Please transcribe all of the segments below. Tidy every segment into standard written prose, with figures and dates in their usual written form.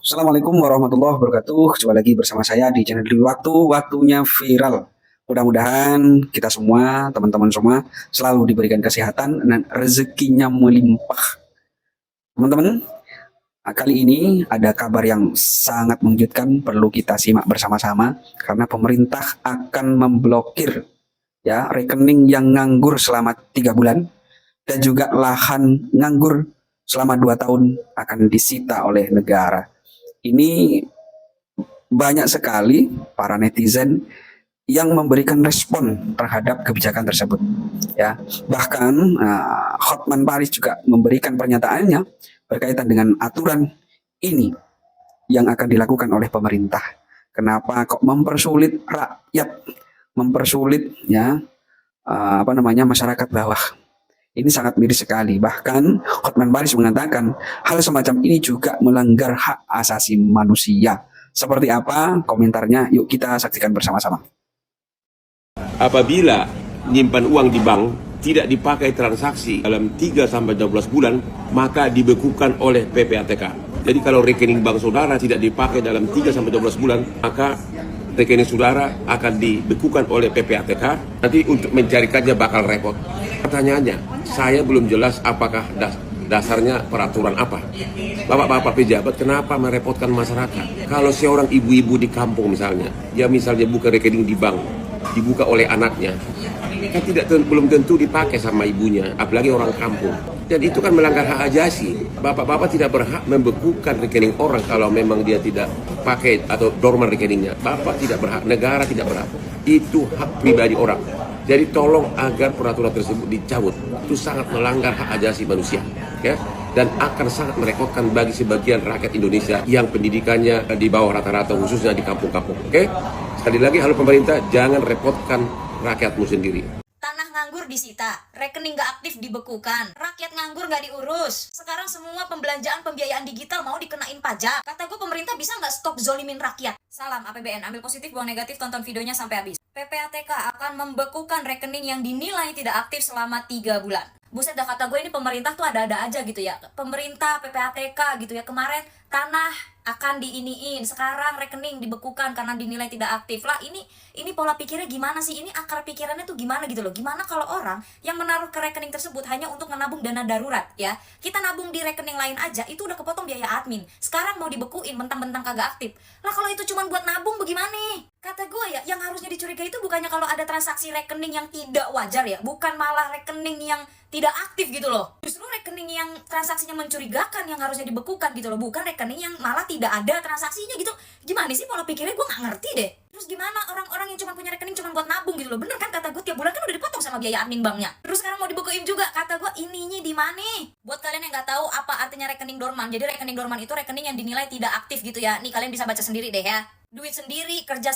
Assalamualaikum warahmatullahi wabarakatuh. Coba lagi bersama saya di channel di waktunya viral. Mudah-mudahan kita semua, teman-teman semua, selalu diberikan kesehatan dan rezekinya melimpah. Teman-teman, kali ini ada kabar yang sangat mengejutkan, perlu kita simak bersama-sama karena pemerintah akan memblokir ya rekening yang nganggur selama 3 bulan dan juga lahan nganggur selama 2 tahun akan disita oleh negara. Ini banyak sekali para netizen yang memberikan respon terhadap kebijakan tersebut. Ya, bahkan Hotman Paris juga memberikan pernyataannya berkaitan dengan aturan ini yang akan dilakukan oleh pemerintah. Kenapa kok mempersulit rakyat, mempersulit ya masyarakat bawah? Ini sangat miris sekali. Bahkan Hotman Paris mengatakan hal semacam ini juga melanggar hak asasi manusia. Seperti apa komentarnya? Yuk kita saksikan bersama-sama. Apabila menyimpan uang di bank tidak dipakai transaksi dalam 3-12 bulan, maka dibekukan oleh PPATK. Jadi kalau rekening bank saudara tidak dipakai dalam 3-12 bulan, maka rekening saudara akan dibekukan oleh PPATK. Nanti untuk mencarikannya bakal repot. Pertanyaannya, saya belum jelas apakah dasarnya peraturan apa. Bapak-bapak pejabat kenapa merepotkan masyarakat? Kalau seorang ibu-ibu di kampung misalnya, dia misalnya buka rekening di bank, dibuka oleh anaknya, kan belum tentu dipakai sama ibunya, apalagi orang kampung. Dan itu kan melanggar hak ajasi. Bapak-bapak tidak berhak membekukan rekening orang kalau memang dia tidak pakai atau dorman rekeningnya. Bapak tidak berhak, negara tidak berhak. Itu hak pribadi orang. Jadi tolong agar peraturan tersebut dicabut. Itu sangat melanggar hak ajasi manusia, ya, dan akan sangat merepotkan bagi sebagian rakyat Indonesia yang pendidikannya di bawah rata-rata, khususnya di kampung-kampung. Oke? Sekali lagi, halo pemerintah, jangan repotkan rakyatmu sendiri. Tanah nganggur disita, rekening gak aktif dibekukan, rakyat nganggur gak diurus. Sekarang semua pembelanjaan pembiayaan digital mau dikenain pajak. Kata gue pemerintah bisa gak stop zolimin rakyat? Salam APBN, ambil positif buang negatif, tonton videonya sampai habis. PPATK akan membekukan rekening yang dinilai tidak aktif selama 3 bulan. Buset dah, kata gue ini pemerintah tuh ada-ada aja gitu ya. Pemerintah, PPATK gitu ya. Kemarin tanah akan diiniin, sekarang rekening dibekukan karena dinilai tidak aktif. Lah ini pola pikirnya gimana sih? Ini akar pikirannya tuh gimana gitu loh. Gimana kalau orang yang menaruh ke rekening tersebut hanya untuk menabung dana darurat ya. Kita nabung di rekening lain aja itu udah kepotong biaya admin. Sekarang mau dibekuin mentang-mentang kagak aktif. Lah kalau itu cuma buat nabung bagaimana? Kata gue ya, yang harusnya dicurigai itu bukannya kalau ada transaksi rekening yang tidak wajar ya, bukan malah rekening yang tidak aktif gitu loh. Justru rekening yang transaksinya mencurigakan yang harusnya dibekukan gitu loh, bukan rekening yang malah tidak ada transaksinya gitu. Gimana sih pola pikirnya, gue nggak ngerti deh. Terus gimana orang-orang yang cuma punya rekening cuma buat nabung gitu loh? Bener kan kata gue, tiap bulan kan udah dipotong sama biaya admin banknya. Terus sekarang mau dibekuin juga, kata gue ininya di mana? Buat kalian yang nggak tahu apa artinya rekening dorman, jadi rekening dorman itu rekening yang dinilai tidak aktif gitu ya. Nih kalian bisa baca sendiri deh ya. Duit sendiri, kerja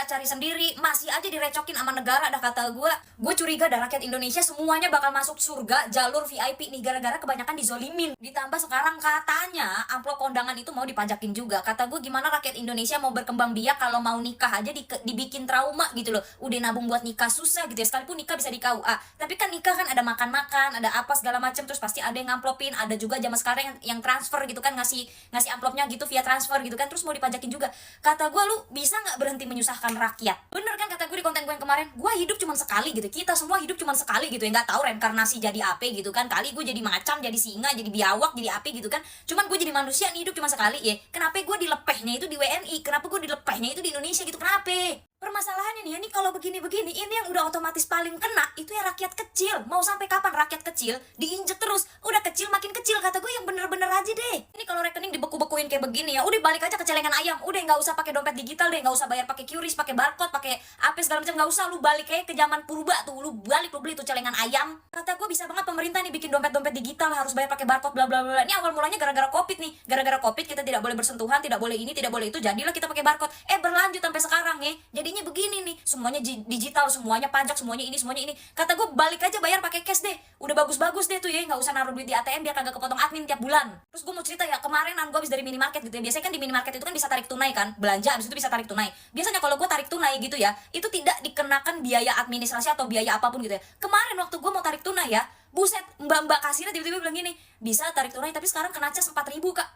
cari sendiri, masih aja direcokin sama negara. Dah kata gue curiga dah rakyat Indonesia semuanya bakal masuk surga jalur VIP nih gara-gara kebanyakan dizolimin. Ditambah sekarang katanya amplop kondangan itu mau dipajakin juga. Kata gue gimana rakyat Indonesia mau berkembang biak kalau mau nikah aja dibikin trauma gitu loh. Udah nabung buat nikah susah gitu ya, sekalipun nikah bisa di KUA. Tapi kan nikah kan ada makan-makan, ada apa segala macam, terus pasti ada yang ngamplopin, ada juga zaman sekarang yang transfer gitu kan, ngasih amplopnya gitu via transfer gitu kan, terus mau dipajakin juga. Kata gue, lu bisa gak berhenti menyusahkan rakyat? Bener kan kata gue di konten gue yang kemarin, gue hidup cuma sekali gitu, kita semua hidup cuma sekali gitu ya, gak tahu reinkarnasi jadi apa gitu kan, kali gue jadi macan, jadi singa, jadi biawak, jadi apa gitu kan, cuman gue jadi manusia nih hidup cuma sekali ya. Kenapa gue dilepehnya itu di WNI, kenapa gue dilepehnya itu di Indonesia gitu, kenapa? Permasalahannya nih ya, nih kalau begini-begini, ini yang udah otomatis paling kena itu ya rakyat kecil. Mau sampai kapan rakyat kecil diinjek terus? Udah kecil makin kecil, kata gue yang bener-bener aja deh. Ini kalau rekening dibeku-bekuin kayak begini ya, udah balik aja ke celengan ayam. Udah nggak usah pakai dompet digital deh, nggak usah bayar pakai QRIS, pakai barcode, pakai apa segala macam, nggak usah. Lu balik kayak ke zaman purba tuh, lu balik lu beli tuh celengan ayam. Kata gue bisa banget pemerintah nih bikin dompet-dompet digital, harus bayar pakai barcode bla bla bla. Ini awal mulanya gara-gara Covid nih. Gara-gara Covid kita tidak boleh bersentuhan, tidak boleh ini, tidak boleh itu. Jadilah kita pakai barcode. Berlanjut sampai sekarang ya. Jadinya begini nih, semuanya digital, semuanya pajak, semuanya ini, semuanya ini. Kata gue balik aja bayar pakai cash deh. Udah bagus-bagus deh tuh ya, nggak usah naruh duit di ATM biar kagak kepotong admin tiap bulan. Terus gue mau cerita ya, kemarin gue habis dari minimarket gitu ya. Biasanya kan di minimarket itu kan bisa tarik tunai kan, belanja habis itu bisa tarik tunai. Biasanya kalau gue tarik tunai gitu ya, itu tidak dikenakan biaya administrasi atau biaya apapun gitu ya. Kemarin waktu gue mau tarik tunai ya, buset, mbak-mbak kasirnya tiba-tiba bilang gini, bisa tarik tunai tapi sekarang kena cas 4.000 kak.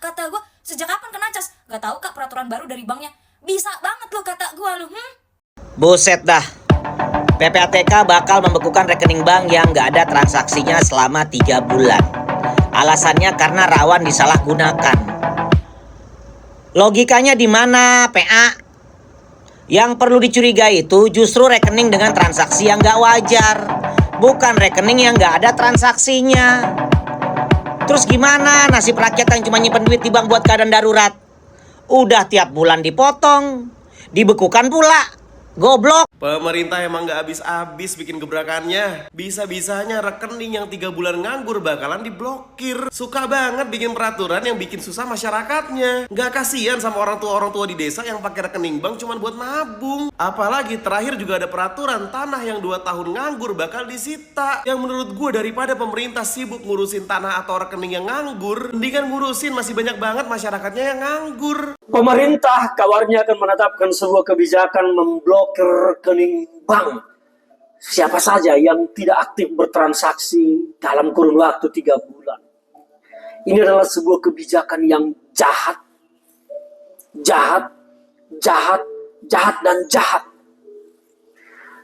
Kata gue, sejak kapan kena cas? Gak tahu kak, peraturan baru dari banknya. Bisa banget loh kata gue loh. Buset dah. PPATK bakal membekukan rekening bank yang nggak ada transaksinya selama 3 bulan. Alasannya karena rawan disalahgunakan. Logikanya di mana, PA? Yang perlu dicurigai itu justru rekening dengan transaksi yang nggak wajar, bukan rekening yang nggak ada transaksinya. Terus gimana nasib rakyat yang cuma nyimpen duit di bank buat keadaan darurat? Udah tiap bulan dipotong, dibekukan pula. Goblok. Pemerintah emang gak habis-habis bikin gebrakannya. Bisa-bisanya rekening yang 3 bulan nganggur bakalan diblokir. Suka banget bikin peraturan yang bikin susah masyarakatnya. Gak kasihan sama orang tua di desa yang pakai rekening bank cuma buat nabung. Apalagi terakhir juga ada peraturan tanah yang 2 tahun nganggur bakal disita. Yang menurut gue daripada pemerintah sibuk ngurusin tanah atau rekening yang nganggur, mendingan ngurusin masih banyak banget masyarakatnya yang nganggur. Pemerintah kabarnya akan menetapkan sebuah kebijakan memblokir rekening bank siapa saja yang tidak aktif bertransaksi dalam kurun waktu 3 bulan. Ini adalah sebuah kebijakan yang jahat, dan jahat.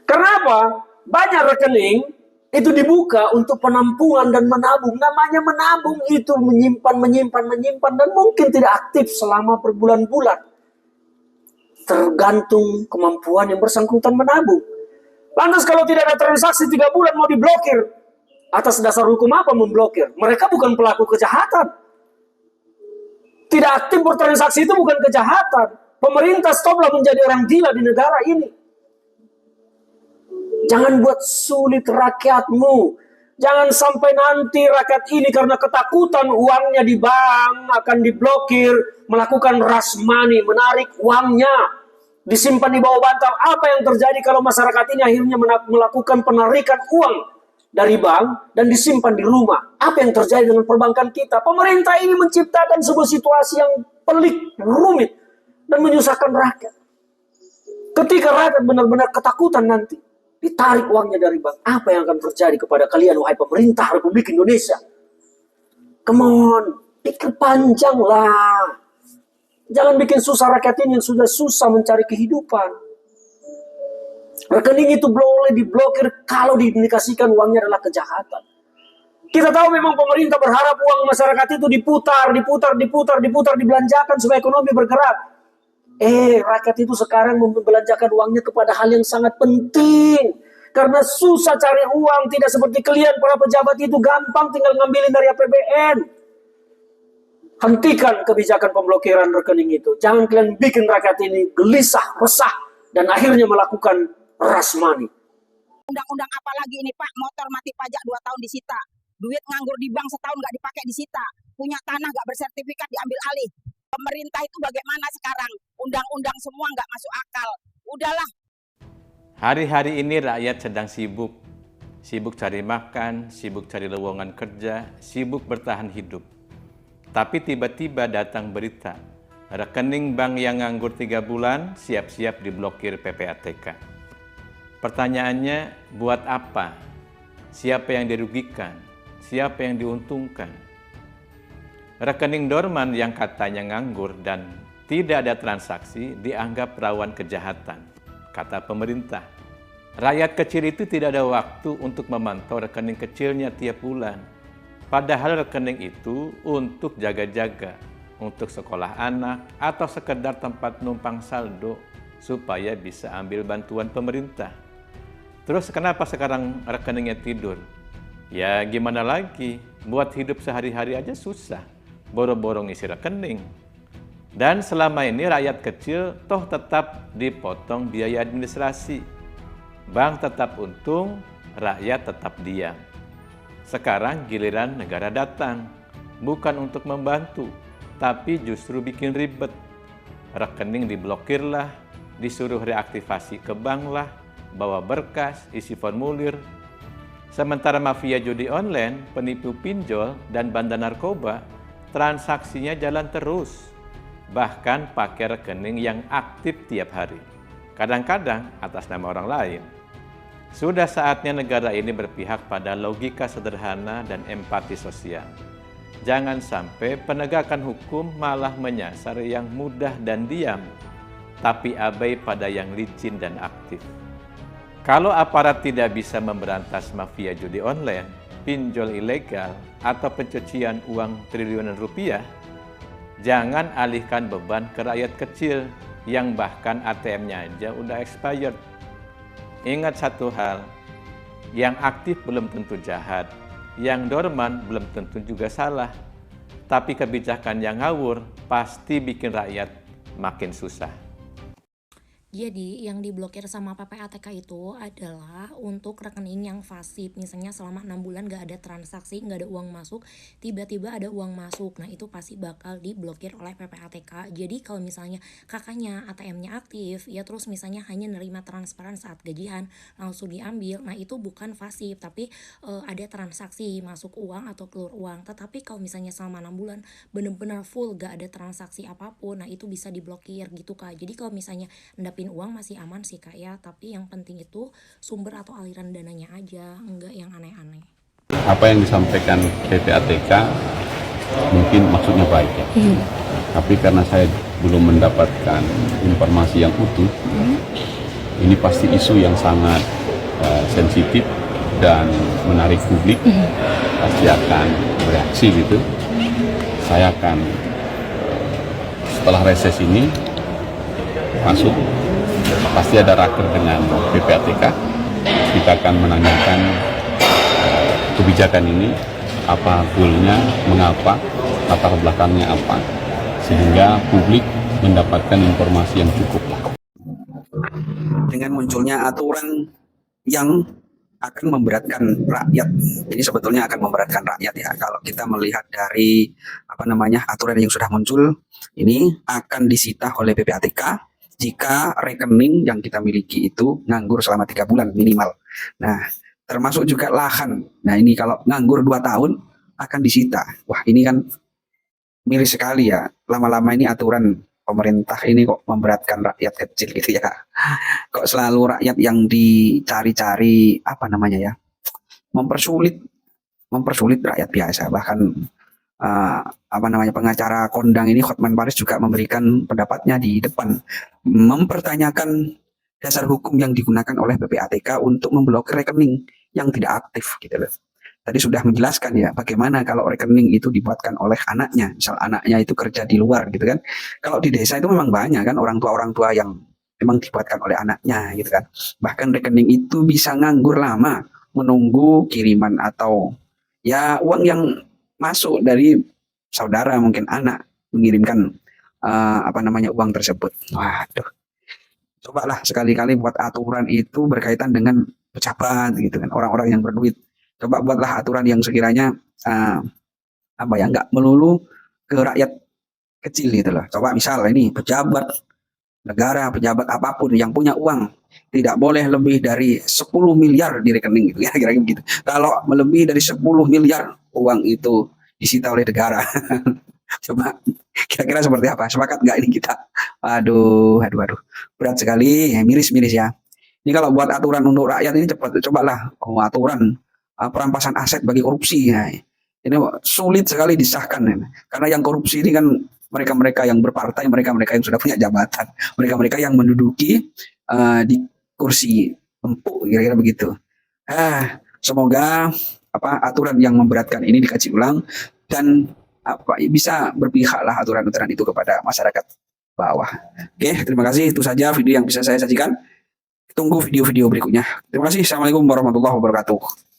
Kenapa? Banyak rekening itu dibuka untuk penampungan dan menabung. Namanya menabung itu menyimpan dan mungkin tidak aktif selama berbulan-bulan. Tergantung kemampuan yang bersangkutan menabung. Lantas kalau tidak ada transaksi 3 bulan mau diblokir. Atas dasar hukum apa memblokir? Mereka bukan pelaku kejahatan. Tidak aktif bertransaksi itu bukan kejahatan. Pemerintah stoplah menjadi orang gila di negara ini. Jangan buat sulit rakyatmu. Jangan sampai nanti rakyat ini karena ketakutan uangnya di bank akan diblokir, melakukan rush money, menarik uangnya, disimpan di bawah bantal. Apa yang terjadi kalau masyarakat ini akhirnya melakukan penarikan uang dari bank dan disimpan di rumah? Apa yang terjadi dengan perbankan kita? Pemerintah ini menciptakan sebuah situasi yang pelik, rumit, dan menyusahkan rakyat. Ketika rakyat benar-benar ketakutan nanti, ditarik uangnya dari bank. Apa yang akan terjadi kepada kalian, wahai pemerintah Republik Indonesia? Come on, pikir panjang lah. Jangan bikin susah rakyat ini yang sudah susah mencari kehidupan. Rekening itu boleh diblokir kalau diindikasikan uangnya adalah kejahatan. Kita tahu memang pemerintah berharap uang masyarakat itu diputar, dibelanjakan supaya ekonomi bergerak. Rakyat itu sekarang membelanjakan uangnya kepada hal yang sangat penting. Karena susah cari uang, tidak seperti kalian para pejabat itu gampang tinggal ngambilin dari APBN. Hentikan kebijakan pemblokiran rekening itu. Jangan kalian bikin rakyat ini gelisah, resah, dan akhirnya melakukan rush money. Undang-undang apa lagi ini Pak? Motor mati pajak 2 tahun disita. Duit nganggur di bank setahun nggak dipakai disita. Punya tanah nggak bersertifikat diambil alih. Pemerintah itu bagaimana sekarang? Undang-undang semua nggak masuk akal. Udahlah. Hari-hari ini rakyat sedang sibuk. Sibuk cari makan, sibuk cari lowongan kerja, sibuk bertahan hidup. Tapi tiba-tiba datang berita. Rekening bank yang nganggur 3 bulan siap-siap diblokir PPATK. Pertanyaannya, buat apa? Siapa yang dirugikan? Siapa yang diuntungkan? Rekening dorman yang katanya nganggur dan tidak ada transaksi dianggap rawan kejahatan, kata pemerintah. Rakyat kecil itu tidak ada waktu untuk memantau rekening kecilnya tiap bulan. Padahal rekening itu untuk jaga-jaga, untuk sekolah anak, atau sekedar tempat numpang saldo supaya bisa ambil bantuan pemerintah. Terus kenapa sekarang rekeningnya tidur? Ya gimana lagi, buat hidup sehari-hari aja susah. Boro-boro ngisi rekening. Dan selama ini rakyat kecil toh tetap dipotong biaya administrasi. Bank tetap untung, rakyat tetap diam. Sekarang giliran negara datang, bukan untuk membantu, tapi justru bikin ribet. Rekening diblokir lah, disuruh reaktivasi ke bank lah, bawa berkas, isi formulir. Sementara mafia judi online, penipu pinjol, dan bandar narkoba transaksinya jalan terus, bahkan pakai rekening yang aktif tiap hari, kadang-kadang atas nama orang lain. Sudah saatnya negara ini berpihak pada logika sederhana dan empati sosial. jangan sampai penegakan hukum malah menyasar yang mudah dan diam, tapi abai pada yang licin dan aktif. Kalau aparat tidak bisa memberantas mafia judi online, pinjol ilegal, atau pencucian uang triliunan rupiah, jangan alihkan beban ke rakyat kecil yang bahkan ATM-nya aja udah expired. Ingat satu hal, yang aktif belum tentu jahat, yang dorman belum tentu juga salah. Tapi kebijakan yang ngawur pasti bikin rakyat makin susah. Jadi yang diblokir sama PPATK itu adalah untuk rekening yang pasif. Misalnya selama 6 bulan gak ada transaksi, gak ada uang masuk, tiba-tiba ada uang masuk. Nah itu pasti bakal diblokir oleh PPATK. Jadi kalau misalnya kakaknya ATM-nya aktif, ya terus misalnya hanya nerima transferan saat gajian, langsung diambil. Nah itu bukan pasif, tapi ada transaksi masuk uang atau keluar uang. Tetapi kalau misalnya selama 6 bulan bener-bener full gak ada transaksi apapun, nah itu bisa diblokir gitu Kak. Jadi kalau misalnya uang masih aman sih Kak ya, tapi yang penting itu sumber atau aliran dananya aja, enggak yang aneh-aneh. Apa yang disampaikan PPATK mungkin maksudnya baik ya, tapi karena saya belum mendapatkan informasi yang utuh, ini pasti isu yang sangat sensitif dan menarik publik, pasti akan bereaksi gitu. Saya akan setelah reses ini masuk, pasti ada raker dengan PPATK, kita akan menanyakan kebijakan ini, apa goalnya, mengapa, latar belakangnya apa, sehingga publik mendapatkan informasi yang cukup. Dengan munculnya aturan yang akan memberatkan rakyat, ini sebetulnya akan memberatkan rakyat ya. Kalau kita melihat dari aturan yang sudah muncul, ini akan disita oleh PPATK jika rekening yang kita miliki itu nganggur selama 3 bulan minimal. Nah, termasuk juga lahan. Nah, ini kalau nganggur 2 tahun akan disita. Wah, ini kan miris sekali ya. Lama-lama ini aturan pemerintah ini kok memberatkan rakyat kecil gitu ya. Kok selalu rakyat yang dicari-cari mempersulit rakyat biasa. Bahkan pengacara kondang ini Hotman Paris juga memberikan pendapatnya di depan, mempertanyakan dasar hukum yang digunakan oleh PPATK untuk memblokir rekening yang tidak aktif gitu loh. Tadi sudah menjelaskan ya bagaimana kalau rekening itu dibuatkan oleh anaknya, misal anaknya itu kerja di luar gitu kan. Kalau di desa itu memang banyak kan orang tua yang memang dibuatkan oleh anaknya gitu kan. Bahkan rekening itu bisa nganggur lama menunggu kiriman atau ya uang yang masuk dari saudara, mungkin anak mengirimkan uang tersebut. Waduh, cobalah sekali-kali buat aturan itu berkaitan dengan pejabat gitu kan, orang-orang yang berduit. Coba buatlah aturan yang sekiranya nggak melulu ke rakyat kecil gitu loh. Coba misal ini pejabat negara, pejabat apapun yang punya uang tidak boleh lebih dari 10 miliar di rekening gitu ya, kira-kira begitu. Kalau melebihi dari 10 miliar uang itu disita oleh negara. Coba kira-kira seperti apa? Sepakat nggak ini kita? Aduh, berat sekali, miris ya. Ini kalau buat aturan untuk rakyat ini cobalah aturan perampasan aset bagi korupsi. Ya. Ini sulit sekali disahkan ya. Karena yang korupsi ini kan mereka-mereka yang berpartai, mereka-mereka yang sudah punya jabatan, mereka-mereka yang menduduki di kursi empuk, kira-kira begitu. Semoga aturan yang memberatkan ini dikaji ulang dan bisa berpihaklah aturan-aturan itu kepada masyarakat bawah. Oke, terima kasih. Itu saja video yang bisa saya sajikan. Tunggu video-video berikutnya. Terima kasih. Assalamualaikum warahmatullahi wabarakatuh.